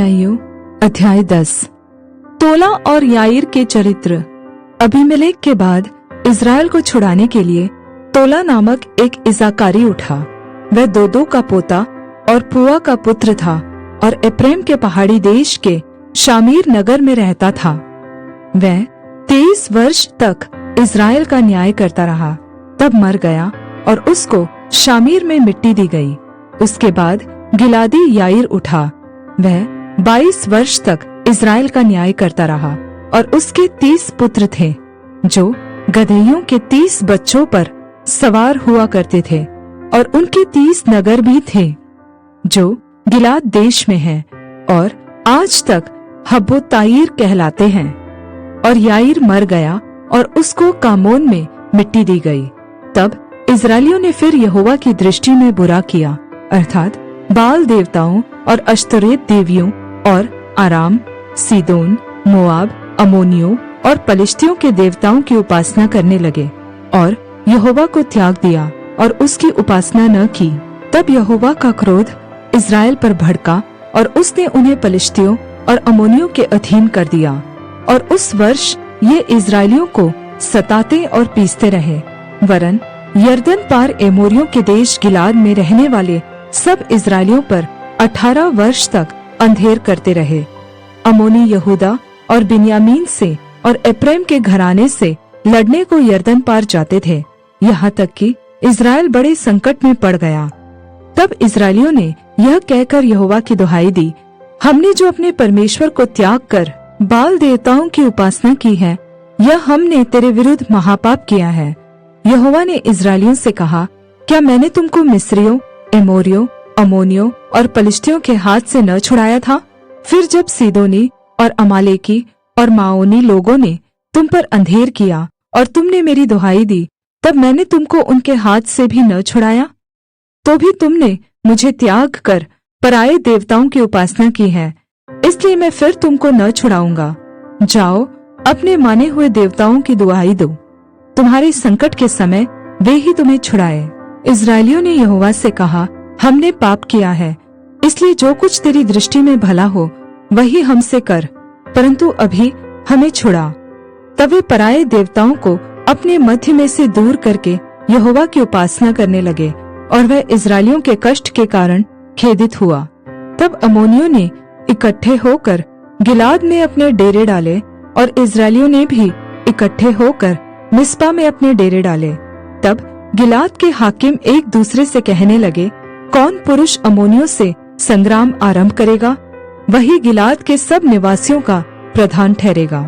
न्यायियों अध्याय 10। तोला और याईर के चरित्र। अबीमेलेक के बाद इज़राइल को छुड़ाने के लिए तोला नामक एक इज़ाकारी उठा। वह दोदो का पोता और पुआ का पुत्र था और एप्रैम के पहाड़ी देश के शामीर नगर में रहता था। वह 23 वर्ष तक इज़राइल का न्याय करता रहा, तब मर गया और उसको शामीर में मिट्टी दी गई। उसके बाद गिलादी याईर उठा। वह 22 वर्ष तक इज़राइल का न्याय करता रहा और उसके 30 पुत्र थे, जो गदहियों के 30 बच्चों पर सवार हुआ करते थे, और उनके 30 नगर भी थे, जो गिलाद देश में हैं और आज तक हब्बोतायीर कहलाते हैं। और याईर मर गया और उसको कामोन में मिट्टी दी गई। तब इज़राइलियों ने फिर यहोवा की दृष्टि में बुरा किया, अर्थात बाल देवताओं और अश्तोरेत देवियों और आराम, सीदोन, मोआब, अमोनियों और पलिश्तियों के देवताओं की उपासना करने लगे और यहोवा को त्याग दिया और उसकी उपासना न की। तब यहोवा का क्रोध इज़राइल पर भड़का और उसने उन्हें पलिश्तियों और अमोनियों के अधीन कर दिया। और उस वर्ष ये इज़राइलियों को सताते और पीसते रहे। वरन यरदन पार एमोरियों के देश गिलाद में रहने वाले सब इज़राइलियों पर 18 वर्ष तक अंधेर करते रहे। अमोनी यहूदा और बिन्यामीन से और एप्रैम के घराने से लड़ने को यरदन पार जाते थे, यहाँ तक कि इज़राइल बड़े संकट में पड़ गया। तब इज़राइलियों ने यह कहकर यहोवा की दुहाई दी, हमने जो अपने परमेश्वर को त्याग कर बाल देवताओं की उपासना की है, यह हमने तेरे विरुद्ध महापाप किया है। यहोवा ने इज़राइलियों से कहा, क्या मैंने तुमको मिस्रियों, एमोरियों, अमोनियों और पलिश्तियों के हाथ से न छुड़ाया था? फिर जब सीदोनी और अमालेकी और माओनी लोगों ने तुम पर अंधेर किया और तुमने मेरी दुहाई दी, तब मैंने तुमको उनके हाथ से भी न छुड़ाया? तो भी तुमने मुझे त्याग कर पराये देवताओं की उपासना की है, इसलिए मैं फिर तुमको न छुड़ाऊंगा। जाओ, अपने माने हुए देवताओं की दुहाई दो, तुम्हारे संकट के समय वे ही तुम्हें छुड़ाए। इज़राइलियों ने यहोवा से कहा, हमने पाप किया है, इसलिए जो कुछ तेरी दृष्टि में भला हो वही हमसे कर, परंतु अभी हमें छुड़ा। तब वे पराये देवताओं को अपने मध्य में से दूर करके यहोवा की उपासना करने लगे और वह इज़राइलियों के कष्ट के कारण खेदित हुआ। तब अमोनियों ने इकट्ठे होकर गिलाद में अपने डेरे डाले और इज़राइलियों ने भी इकट्ठे होकर मिस्पा में अपने डेरे डाले। तब गिलाद के हाकिम एक दूसरे से कहने लगे, कौन पुरुष अमोनियों से संग्राम आरंभ करेगा? वही गिलाद के सब निवासियों का प्रधान ठहरेगा।